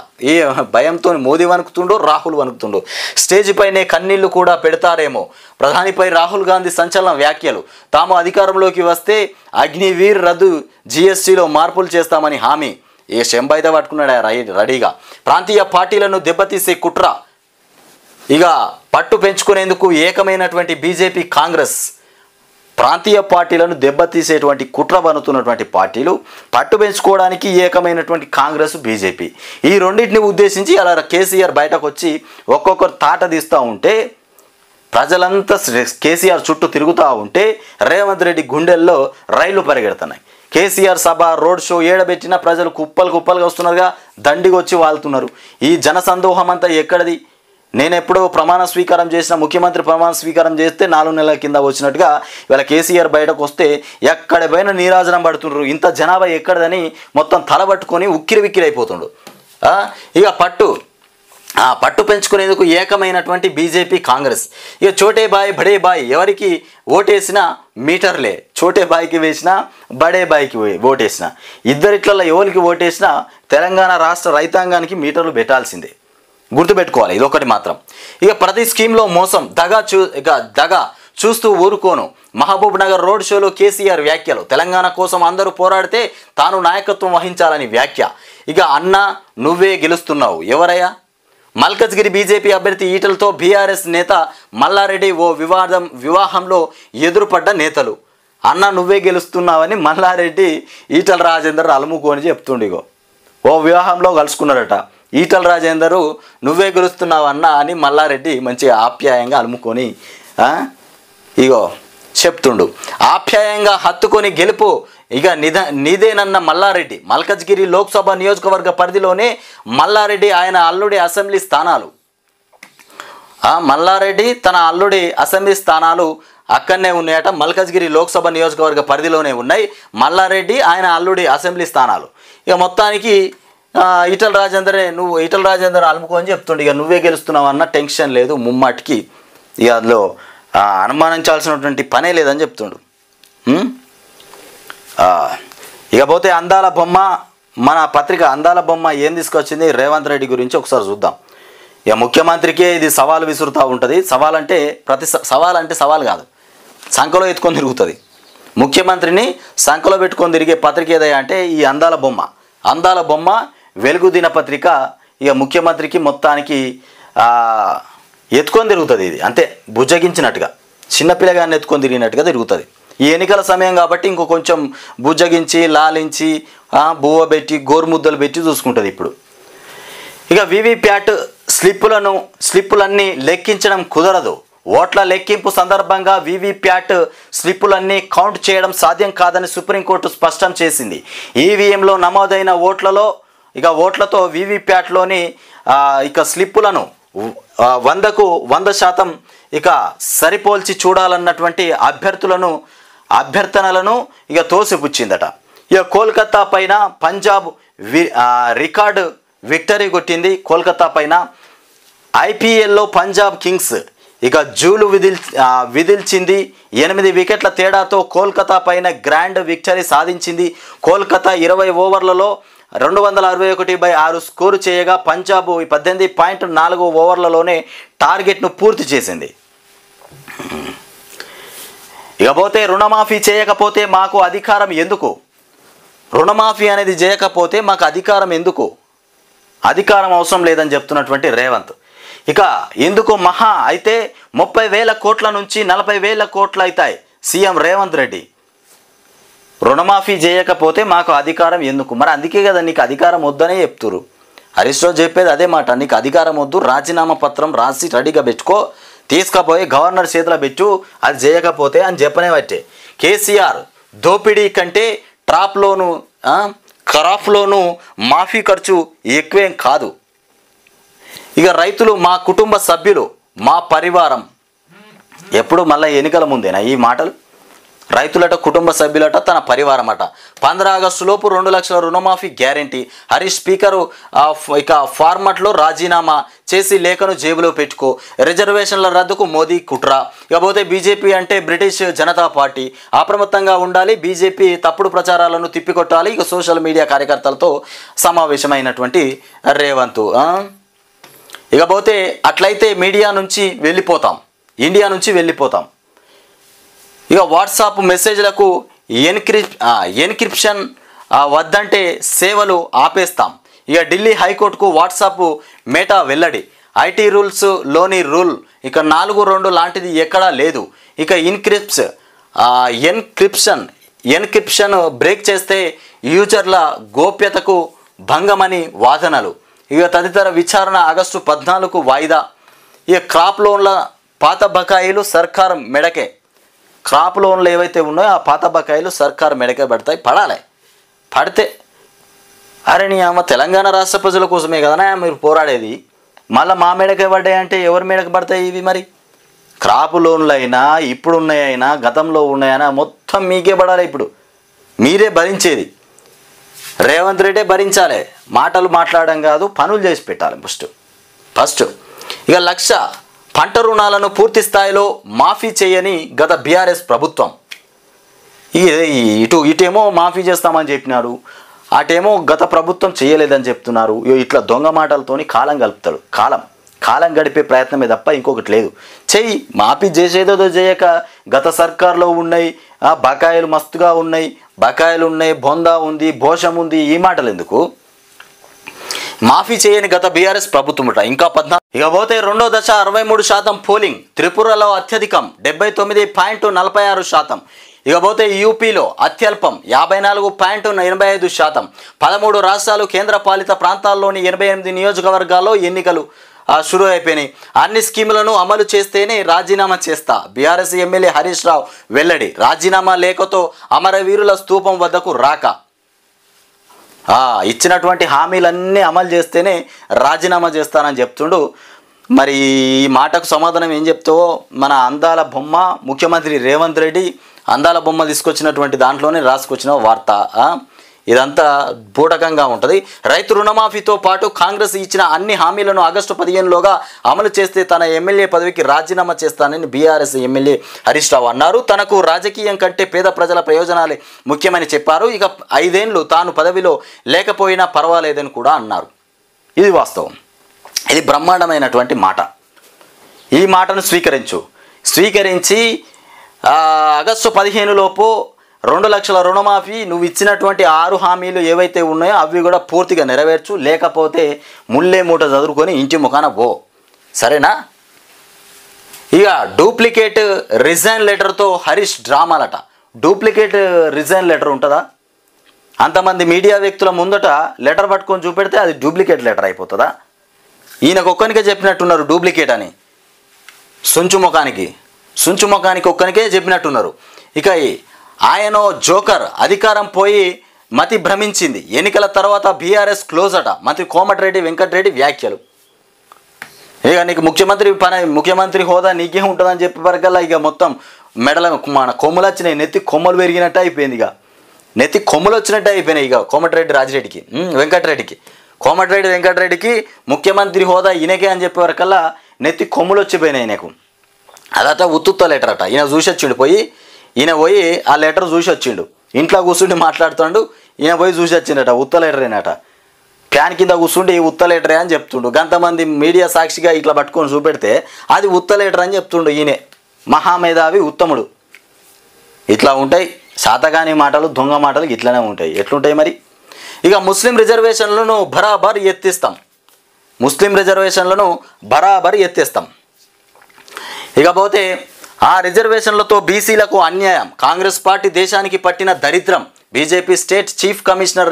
భయంతో మోదీ వణుకుతుండో, రాహుల్ వణుకుతుండో. స్టేజ్ పైనే కన్నీళ్లు కూడా పెడతారేమో. ప్రధానిపై రాహుల్ గాంధీ సంచలన వ్యాఖ్యలు. తాము అధికారంలోకి వస్తే అగ్నివీర్ రద్దు, జీఎస్టీలో మార్పులు చేస్తామని హామీ. ఏ చెంబైతే పట్టుకున్నాడు రెడీగా. ప్రాంతీయ పార్టీలను దెబ్బతీసే కుట్ర, ఇక పట్టు పెంచుకునేందుకు ఏకమైనటువంటి బీజేపీ కాంగ్రెస్. ప్రాంతీయ పార్టీలను దెబ్బతీసేటువంటి కుట్ర బనుతున్నటువంటి పార్టీలు, పట్టు పెంచుకోవడానికి ఏకమైనటువంటి కాంగ్రెస్, బీజేపీ. ఈ రెండింటిని ఉద్దేశించి అలా కేసీఆర్ బయటకు వచ్చి ఒక్కొక్కరు తాట తీస్తూ ఉంటే, ప్రజలంతా కేసీఆర్ చుట్టూ తిరుగుతూ ఉంటే రేవంత్ రెడ్డి గుండెల్లో రైళ్లు పరిగెడుతున్నాయి. కేసీఆర్ సభ, రోడ్ షో ఏడబెట్టిన ప్రజలు కుప్పలుగా వస్తున్నారుగా, దండిగా వచ్చి వాళ్తున్నారు. ఈ జనసందోహం అంతా ఎక్కడిది? నేను ఎప్పుడో ప్రమాణ స్వీకారం చేసిన ముఖ్యమంత్రి ప్రమాణ స్వీకారం చేస్తే 4 నెలల కింద వచ్చినట్టుగా ఇవాళ కేసీఆర్ బయటకు వస్తే ఎక్కడ పోయినా నీరాజనం పడుతుండ్రు. ఇంత జనాభా ఎక్కడదని మొత్తం తలబట్టుకొని ఉక్కిరి అయిపోతుండు. ఇక పట్టు పెంచుకునేందుకు ఏకమైనటువంటి బీజేపీ కాంగ్రెస్. ఇక చోటే బాయ్ బడే బాయ్, ఎవరికి ఓటేసినా మీటర్లే. చోటే బాయ్కి వేసినా, బడే బాయ్కి ఓటేసినా, ఇద్దరిట్లలో ఎవరికి ఓటేసినా తెలంగాణ రాష్ట్ర రైతాంగానికి మీటర్లు పెట్టాల్సిందే. గుర్తుపెట్టుకోవాలి ఇదొకటి మాత్రం. ఇక ప్రతి స్కీమ్లో మోసం, దగా చూస్తూ ఊరుకోను. మహబూబ్ నగర్ రోడ్ షోలో కేసీఆర్ వ్యాఖ్యలు. తెలంగాణ కోసం అందరూ పోరాడితే తాను నాయకత్వం వహించాలని వ్యాఖ్య. ఇక అన్న నువ్వే గెలుస్తున్నావు, ఎవరయ్యా? మల్కజ్గిరి బీజేపీ అభ్యర్థి ఈటలతో బీఆర్ఎస్ నేత మల్లారెడ్డి ఓ వివాహంలో ఎదురుపడ్డ నేతలు. అన్న నువ్వే గెలుస్తున్నావని మల్లారెడ్డి ఈటల రాజేందర్ అలుముకొని చెప్తుండిగో. ఓ వివాహంలో కలుసుకున్నారట. ఈటల రాజేందరు నువ్వే గెలుస్తున్నావన్నా అని మల్లారెడ్డి మంచిగా ఆప్యాయంగా అలుముకొని ఇగో చెప్తుండు. ఆప్యాయంగా హత్తుకొని గెలుపు ఇక నీదేనన్న మల్లారెడ్డి. మల్కజ్గిరి లోక్సభ నియోజకవర్గ పరిధిలోనే మల్లారెడ్డి ఆయన అల్లుడి అసెంబ్లీ స్థానాలు. మల్లారెడ్డి తన అల్లుడి అసెంబ్లీ స్థానాలు అక్కడనే ఉన్నాయట. మల్కజ్గిరి లోక్సభ నియోజకవర్గ పరిధిలోనే ఉన్నాయి మల్లారెడ్డి ఆయన అల్లుడి అసెంబ్లీ స్థానాలు. ఇక మొత్తానికి ఈటల రాజేందర్ అలుముకొని చెప్తుండే ఇక నువ్వే గెలుస్తున్నావు అన్న టెన్షన్ లేదు ముమ్మాటికి. ఇక అందులో అనుమానించాల్సినటువంటి పనే లేదని చెప్తుండు. ఇకపోతే అందాల బొమ్మ, మన పత్రిక అందాల బొమ్మ ఏం తీసుకొచ్చింది రేవంత్ రెడ్డి గురించి ఒకసారి చూద్దాం. ఇక ముఖ్యమంత్రికే ఇది సవాల్ విసురుతూ ఉంటుంది. సవాల్ అంటే సవాల్ కాదు, సంఖలో ఎత్తుకొని తిరుగుతుంది. ముఖ్యమంత్రిని సంఖలో పెట్టుకొని తిరిగే పత్రిక ఏదయ్యా అంటే ఈ అందాల బొమ్మ వెలుగు దినపత్రిక. ఇక ముఖ్యమంత్రికి మొత్తానికి ఎత్తుకొని తిరుగుతుంది. ఇది అంతే, బుజ్జగించినట్టుగా చిన్నపిల్లగాన్ని ఎత్తుకొని తిరిగినట్టుగా తిరుగుతుంది. ఈ ఎన్నికల సమయం కాబట్టి ఇంకో కొంచెం బుజ్జగించి లాలించి బువ్వ పెట్టి గోరుముద్దలు పెట్టి చూసుకుంటుంది ఇప్పుడు. ఇక వీవీప్యాట్ స్లిప్పులన్నీ లెక్కించడం కుదరదు. ఓట్ల లెక్కింపు సందర్భంగా వీవీప్యాట్ స్లిప్పులన్నీ కౌంట్ చేయడం సాధ్యం కాదని సుప్రీంకోర్టు స్పష్టం చేసింది. ఈవీఎంలో నమోదైన ఓట్లతో వీవీప్యాట్లోని స్లిప్పులను 100కు 100% ఇక సరిపోల్చి చూడాలన్నటువంటి అభ్యర్థనలను ఇక తోసిపుచ్చిందట. ఇక కోల్కతా పైన పంజాబ్ రికార్డు విక్టరీ కొట్టింది. కోల్కతా పైన ఐపీఎల్లో పంజాబ్ కింగ్స్ ఇక జూలు విదిల్చింది. 8 వికెట్ల తేడాతో కోల్కతా పైన గ్రాండ్ విక్టరీ సాధించింది. కోల్కతా 20 ఓవర్లలో 261/6 స్కోరు చేయగా పంజాబ్ 18.4 ఓవర్లలోనే టార్గెట్ను పూర్తి చేసింది. ఇకపోతే రుణమాఫీ చేయకపోతే మాకు అధికారం ఎందుకు? రుణమాఫీ అనేది చేయకపోతే మాకు అధికారం ఎందుకు? అధికారం అవసరం లేదని చెప్తున్నటువంటి రేవంత్. ఇక ఎందుకు మహా అయితే 30,000 కోట్ల నుంచి 40,000 కోట్లు అవుతాయి సీఎం రేవంత్ రెడ్డి. రుణమాఫీ చేయకపోతే మాకు అధికారం ఎందుకు? మరి అందుకే కదా నీకు అధికారం వద్దనే చెప్తురు. హరీష్ రావు చెప్పేది అదే మాట. నీకు అధికారం వద్దు, రాజీనామా పత్రం రాసి రెడీగా పెట్టుకో, తీసుకుపోయి గవర్నర్ చేతిలో పెట్టు, అది చేయకపోతే అని చెప్పనే బట్టే. కేసీఆర్ దోపిడీ కంటే ఖరాఫ్ లోను మాఫీ ఖర్చు ఎక్కువేం కాదు. ఇక రైతులు మా కుటుంబ సభ్యులు, మా పరివారం. ఎప్పుడు మళ్ళీ ఎన్నికల ముందేనా ఈ మాటలు? రైతులట, కుటుంబ సభ్యులట, తన పరివారం అట. 15 ఆగస్టులోపు 2 లక్షల రుణమాఫీ గ్యారంటీ. హరీష్ స్పీకరు ఇక ఫార్మాట్లో రాజీనామా చేసి లేఖను జేబులో పెట్టుకో. రిజర్వేషన్ల రద్దుకు మోదీ కుట్ర. ఇకపోతే బీజేపీ అంటే బ్రిటిష్ జనతా పార్టీ, అప్రమత్తంగా ఉండాలి, బీజేపీ తప్పుడు ప్రచారాలను తిప్పికొట్టాలి. ఇక సోషల్ మీడియా కార్యకర్తలతో సమావేశమైనటువంటి రేవంత్. ఇకపోతే అట్లయితే ఇండియా నుంచి వెళ్ళిపోతాం. ఇక వాట్సాప్ మెసేజ్లకు ఎన్క్రిప్షన్ వద్దంటే సేవలు ఆపేస్తాం. ఇక ఢిల్లీ హైకోర్టుకు వాట్సాప్ మెటా వెల్లడి. ఐటీ రూల్స్లోని రూల్ ఇక 4(2) లాంటిది ఎక్కడా లేదు. ఇక ఎన్క్రిప్షన్ బ్రేక్ చేస్తే యూజర్ల గోప్యతకు భంగమని వాదనలు. ఇక తదితర విచారణ ఆగస్టు 14కు వాయిదా. ఇక క్రాప్ లోన్ల పాత బకాయిలు సర్కారు మెడకే. క్రాప్ లోన్లు ఏవైతే ఉన్నాయో ఆ పాత బకాయిలు సర్కారు మెడకే పడితే అరే నీ అమ్మ తెలంగాణ రాష్ట్ర ప్రజల కోసమే కదా మీరు పోరాడేది, మళ్ళీ మా మెడకే పడ్డాయంటే ఎవరి మెడకు పడతాయి ఇవి? మరి క్రాప్ లోన్లు అయినా, ఇప్పుడు ఉన్నాయైనా, గతంలో ఉన్నాయైనా మొత్తం మీకే పడాలి. ఇప్పుడు మీరే భరించేది. రేవంత్ రెడ్డి భరించాలి. మాటలు మాట్లాడడం కాదు, పనులు చేసి పెట్టాలి ఫస్ట్. ఇక 1,00,000 పంట రుణాలను పూర్తి స్థాయిలో మాఫీ చేయని గత బీఆర్ఎస్ ప్రభుత్వం. ఇటేమో మాఫీ చేస్తామని చెప్పినారు, అటేమో గత ప్రభుత్వం చేయలేదని చెప్తున్నారు. ఇట్లా దొంగ మాటలతోని కాలం గడుపుతాడు. కాలం గడిపే ప్రయత్నమే తప్ప ఇంకొకటి లేదు. చెయ్యి, మాఫీ చేసేదో చేయక గత సర్కార్లో ఉన్నాయి, బకాయిలు మస్తుగా ఉన్నాయి, బొందా ఉంది, భోషం ఉంది, ఈ మాటలు ఎందుకు? మాఫీ చేయని గత బీఆర్ఎస్ ప్రభుత్వం ఇంకా 14. ఇకపోతే రెండో దశ 63% పోలింగ్. త్రిపురలో అత్యధికం 79.46%. ఇకపోతే యూపీలో అత్యల్పం 54.85%. 13 రాష్ట్రాలు, కేంద్ర పాలిత ప్రాంతాల్లోని 88 నియోజకవర్గాల్లో ఎన్నికలు షురూ అయిపోయినాయి. అన్ని స్కీములను అమలు చేస్తేనే రాజీనామా చేస్తా. బీఆర్ఎస్ ఎమ్మెల్యే హరీష్ రావు వెల్లడి. రాజీనామా లేఖతో అమరవీరుల స్తూపం వద్దకు రాక. ఇచ్చినటువంటి హామీలన్నీ అమలు చేస్తేనే రాజీనామా చేస్తానని చెప్తుండు. మరి ఈ మాటకు సమాధానం ఏం చెప్తావో మన అందాల బొమ్మ ముఖ్యమంత్రి రేవంత్ రెడ్డి అందాల బొమ్మ తీసుకొచ్చినటువంటి దాంట్లోనే రాసుకొచ్చిన వార్త. ఇదంతా బూటకంగా ఉంటుంది. రైతు రుణమాఫీతో పాటు కాంగ్రెస్ ఇచ్చిన అన్ని హామీలను ఆగస్టు 15లోగా అమలు చేస్తే తన ఎమ్మెల్యే పదవికి రాజీనామా చేస్తానని బీఆర్ఎస్ ఎమ్మెల్యే హరీష్ రావు అన్నారు. తనకు రాజకీయం కంటే పేద ప్రజల ప్రయోజనాలే ముఖ్యమని చెప్పారు. ఇక 5 ఏళ్లు తాను పదవిలో లేకపోయినా పర్వాలేదని కూడా అన్నారు. ఇది వాస్తవం. ఇది బ్రహ్మాండమైనటువంటి మాట. ఈ మాటను స్వీకరించి ఆగస్టు 15 లోపు 2 లక్షల రుణమాఫీ నువ్వు ఇచ్చినటువంటి 6 హామీలు ఏవైతే ఉన్నాయో అవి కూడా పూర్తిగా నెరవేర్చు, లేకపోతే ముల్లే మూట చదువుకొని ఇంటి ముఖాన పో, సరేనా? ఇక డూప్లికేట్ రిజైన్ లెటర్తో హరీష్ డ్రామాలట. డూప్లికేట్ రిజైన్ లెటర్ ఉంటుందా? అంతమంది మీడియా వ్యక్తుల ముందట లెటర్ పట్టుకొని చూపెడితే అది డూప్లికేట్ లెటర్ అయిపోతుందా? ఈయనకొక్కనికే చెప్పినట్టున్నారు డూప్లికేట్ అని. సుంచు ముఖానికి ఒక్కనికే చెప్పినట్టున్నారు. ఇక ఆయనో జోకర్, అధికారం పోయి మతి భ్రమించింది, ఎన్నికల తర్వాత బీఆర్ఎస్ క్లోజ్ అట. మంత్రి కోమటిరెడ్డి వెంకటరెడ్డి వ్యాఖ్యలు. ఇక నీకు ముఖ్యమంత్రి హోదా నీకే ఉంటుందని చెప్పే వరకల్లా ఇక మొత్తం మెడల మన కొమ్ములు వచ్చినాయి, నెత్తి కొమ్మలు పెరిగినట్టు అయిపోయింది. ఇక నెత్తి కొమ్ములు వచ్చినట్టు అయిపోయినాయి. ఇక కోమటిరెడ్డి వెంకటరెడ్డికి ముఖ్యమంత్రి హోదా ఈయనకే అని చెప్పే వరకల్లా నెత్తి కొమ్ములు వచ్చిపోయినాయి ఈయనకు. అదట ఉత్తుత్త లెటర్ అట. ఈయన పోయి ఆ లెటర్ చూసి వచ్చిండు. ఇంట్లో కూర్చుండి మాట్లాడుతుండు. ఈయన పోయి చూసి వచ్చిండట. ఉత్త లెటరేనట. ఫ్యాన్ కింద కూర్చుండి ఉత్త లెటరే అని చెప్తుండు. గంతమంది మీడియా సాక్షిగా ఇట్లా పట్టుకొని చూపెడితే అది ఉత్త లెటర్ అని చెప్తుండు. ఈయనే మహామేధావి, ఉత్తముడు. ఇట్లా ఉంటాయి శాతగాని మాటలు, దొంగ మాటలు ఇట్లనే ఉంటాయి. ఎట్లుంటాయి మరి? ఇక ముస్లిం రిజర్వేషన్లను బరాబర్ ఎత్తిస్తాం. ఇకపోతే ఆ రిజర్వేషన్లతో బీసీలకు అన్యాయం. కాంగ్రెస్ పార్టీ దేశానికి పట్టిన దరిద్రం. BJP state chief commissioner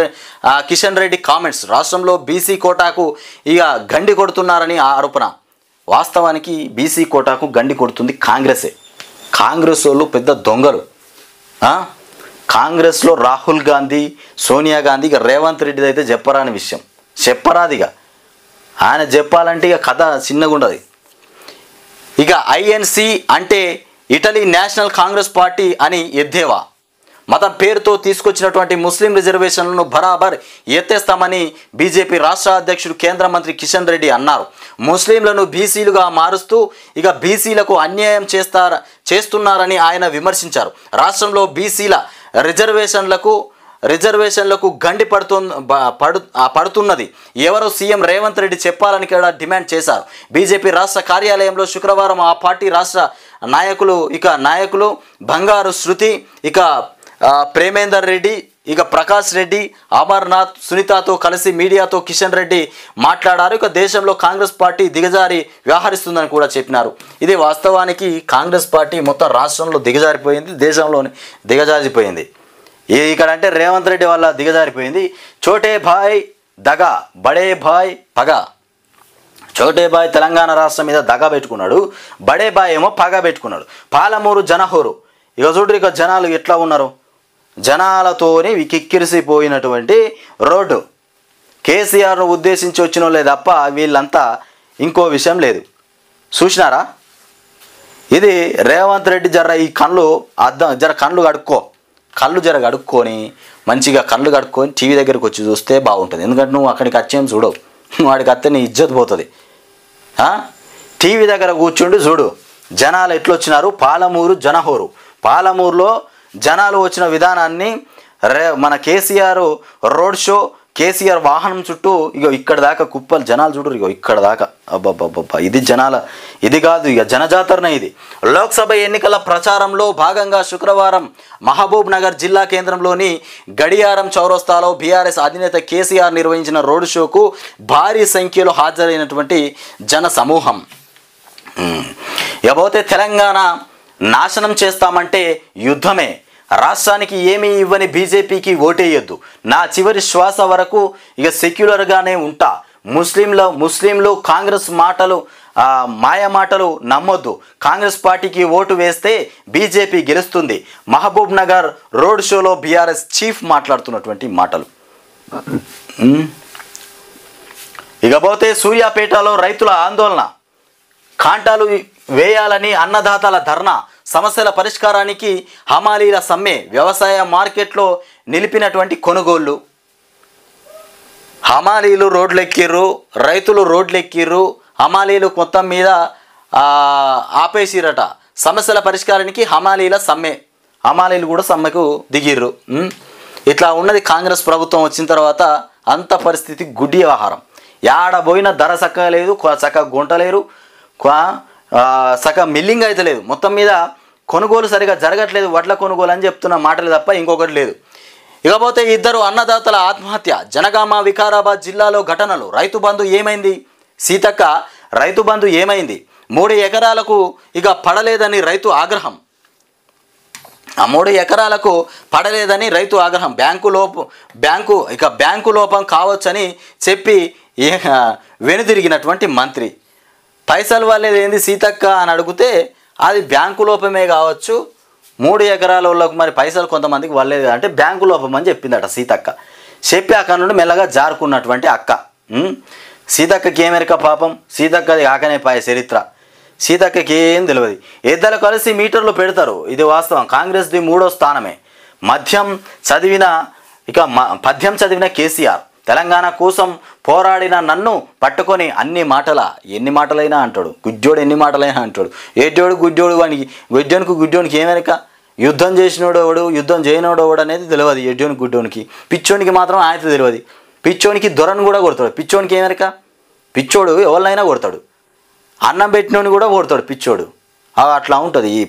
Kishan Reddy comments. రాష్ట్రంలో బీసీ కోటాకు ఇక గండి కొడుతున్నారని ఆరోపణ. వాస్తవానికి బీసీ కోటాకు గండి కొడుతుంది కాంగ్రెసే. కాంగ్రెస్ వాళ్ళు పెద్ద దొంగలు. కాంగ్రెస్లో రాహుల్ గాంధీ, సోనియా గాంధీ, ఇక రేవంత్ రెడ్డిది అయితే చెప్పరాని విషయం. చెప్పరాదిగా ఆయన చెప్పాలంటే ఇక కథ చిన్నగా ఉండదు. ఇక ఐఎన్సి అంటే ఇటలీ నేషనల్ కాంగ్రెస్ పార్టీ అని ఎద్దేవా. మతం పేరుతో తీసుకొచ్చినటువంటి ముస్లిం రిజర్వేషన్లను బరాబర్ ఎత్తేస్తామని బీజేపీ రాష్ట్ర అధ్యక్షుడు కేంద్ర మంత్రి కిషన్ రెడ్డి అన్నారు. ముస్లింలను బీసీలుగా మారుస్తూ ఇక బీసీలకు అన్యాయం చేస్తున్నారని ఆయన విమర్శించారు. రాష్ట్రంలో బీసీల రిజర్వేషన్లకు గండి పడుతున్నది ఎవరో సీఎం రేవంత్ రెడ్డి చెప్పాలని కూడా డిమాండ్ చేశారు. బీజేపీ రాష్ట్ర కార్యాలయంలో శుక్రవారం ఆ పార్టీ రాష్ట్ర నాయకులు బంగారు శృతి, ఇక ప్రేమేందర్ రెడ్డి, ఇక ప్రకాష్ రెడ్డి, అమర్నాథ్, సునీతతో కలిసి మీడియాతో కిషన్ రెడ్డి మాట్లాడారు. ఇక దేశంలో కాంగ్రెస్ పార్టీ దిగజారి వ్యవహరిస్తుందని కూడా చెప్పినారు. ఇది వాస్తవానికి కాంగ్రెస్ పార్టీ మొత్తం రాష్ట్రంలో దిగజారిపోయింది, దేశంలోని దిగజారిపోయింది. ఇక్కడ అంటే రేవంత్ రెడ్డి వల్ల దిగజారిపోయింది. చోటే భాయ్ దగా, బడే భాయ్ పగ. చోటే భాయ్ తెలంగాణ రాష్ట్రం మీద దగా పెట్టుకున్నాడు, బడే భాయ్ ఏమో పగ పెట్టుకున్నాడు. పాలమూరు జనహోరు. ఇక చూడు ఇక జనాలు ఎట్లా ఉన్నారు. జనాలతోని కిక్కిరిసిపోయినటువంటి రోడ్డు. కేసీఆర్ను ఉద్దేశించి వచ్చిన వాళ్ళే తప్ప వీళ్ళంతా ఇంకో విషయం లేదు. చూసినారా? ఇది రేవంత్ రెడ్డి ఈ కళ్ళు కడుక్కొని మంచిగా కళ్ళు కడుక్కొని టీవీ దగ్గరికి వచ్చి చూస్తే బాగుంటుంది. ఎందుకంటే నువ్వు అక్కడికి వచ్చేం చూడవు, వాడికి అత్తే నీ ఇజ్జత్ పోతుంది. టీవీ దగ్గర కూర్చుండి చూడు జనాలు ఎట్లొచ్చినారు. పాలమూరు జనహోరు. పాలమూరులో జనాలు వచ్చిన విధానాన్ని మన కేసీఆర్ రోడ్ షో, కేసీఆర్ వాహనం చుట్టూ ఇక్కడ దాకా కుప్పలు జనాలు చూడరు. ఇక్కడ దాకా అబ్బబ్బబ్బబ్బా, ఇది కాదు ఇక జనజాతరనే ఇది. లోక్సభ ఎన్నికల ప్రచారంలో భాగంగా శుక్రవారం మహబూబ్ నగర్ జిల్లా కేంద్రంలోని గడియారం చౌరస్తాలో బీఆర్ఎస్ అధినేత కేసీఆర్ నిర్వహించిన రోడ్ షోకు భారీ సంఖ్యలో హాజరైనటువంటి జన సమూహం. ఇకపోతే తెలంగాణ నాశనం చేస్తామంటే యుద్ధమే. రాష్ట్రానికి ఏమీ ఇవ్వని బీజేపీకి ఓటేయొద్దు. నా చివరి శ్వాస వరకు ఇక సెక్యులర్గానే ఉంటా. ముస్లింలు కాంగ్రెస్ మాటలు మాయ మాటలు నమ్మొద్దు. కాంగ్రెస్ పార్టీకి ఓటు వేస్తే బీజేపీ గెలుస్తుంది. మహబూబ్ నగర్ రోడ్ షోలో బీఆర్ఎస్ చీఫ్ మాట్లాడుతున్నటువంటి మాటలు. ఇకపోతే సూర్యాపేటలో రైతుల ఆందోళన, కాంటాలు వేయాలని అన్నదాతల ధర్నా, సమస్యల పరిష్కారానికి హమాలీల సమ్మె, వ్యవసాయ మార్కెట్లో నిలిపినటువంటి కొనుగోళ్లు. హమాలీలు రోడ్లెక్కిర్రు, రైతులు రోడ్లెక్కిర్రు, హమాలీలు మొత్తం మీద ఆపేసిరట. సమస్యల పరిష్కారానికి హమాలీల సమ్మె, హమాలీలు కూడా సమ్మెకు దిగిర్రు. ఇట్లా ఉన్నది కాంగ్రెస్ ప్రభుత్వం వచ్చిన తర్వాత. అంత పరిస్థితి గుడ్డి వ్యవహారం. ఏడబోయిన ధర చక్కగా లేదు, చక్కగా గుంటలేరు, చక్కగా మిల్లింగ్ అయితే లేదు. మొత్తం మీద కొనుగోలు సరిగా జరగట్లేదు, వడ్ల కొనుగోలు అని చెప్తున్న మాటలు తప్ప ఇంకొకటి లేదు. ఇకపోతే ఇద్దరు అన్నదాతల ఆత్మహత్య, జనగామ వికారాబాద్ జిల్లాలో ఘటనలు. రైతు బంధు ఏమైంది సీతక్క, రైతు బంధు ఏమైంది? 3 ఎకరాలకు ఇక పడలేదని రైతు ఆగ్రహం. 3 ఎకరాలకు పడలేదని రైతు ఆగ్రహం. బ్యాంకు లోపం కావచ్చని చెప్పి వెనుదిరిగినటువంటి మంత్రి. పైసలు వాళ్ళేది ఏంది సీతక్క అని అడిగితే అది బ్యాంకు లోపమే కావచ్చు, 3 ఎకరాల వాళ్ళకు మరి పైసలు కొంతమందికి వాళ్ళేది అంటే బ్యాంకు లోపం అని చెప్పిందట సీతక్క. చెప్పి అక్కడ నుండి మెల్లగా జారుకున్నటువంటి అక్క. సీతక్కకి ఏమెరక పాపం, సీతక్కది కాకనే పాయ చరిత్ర. సీతక్కకి ఏం తెలియదు. ఇద్దరు కలిసి మీటర్లు పెడతారు, ఇది వాస్తవం. కాంగ్రెస్ది 3వ స్థానమే. పద్యం చదివిన కేసీఆర్, తెలంగాణ కోసం పోరాడిన నన్ను పట్టుకొని ఎన్ని మాటలైనా అంటాడు. గుడ్డోడు ఎన్ని మాటలైనా అంటాడు. ఏటోడు గుడ్డోడు, వానికి గుడ్డోనికి ఏమెరక? యుద్ధం చేసినోడు ఎవడు, యుద్ధం చేయనోడు ఎవడు అనేది తెలియదు ఎడ్డోనికి గుడ్డోనికి. పిచ్చోనికి మాత్రం ఆయన తెలియదు. పిచ్చోనికి దొరను కూడా కొడతాడు. పిచ్చోనికి ఏమెరక? పిచ్చోడు ఎవరినైనా కొడతాడు, అన్నం పెట్టినోని కూడా కొడతాడు పిచ్చోడు. అట్లా ఉంటుంది ఈ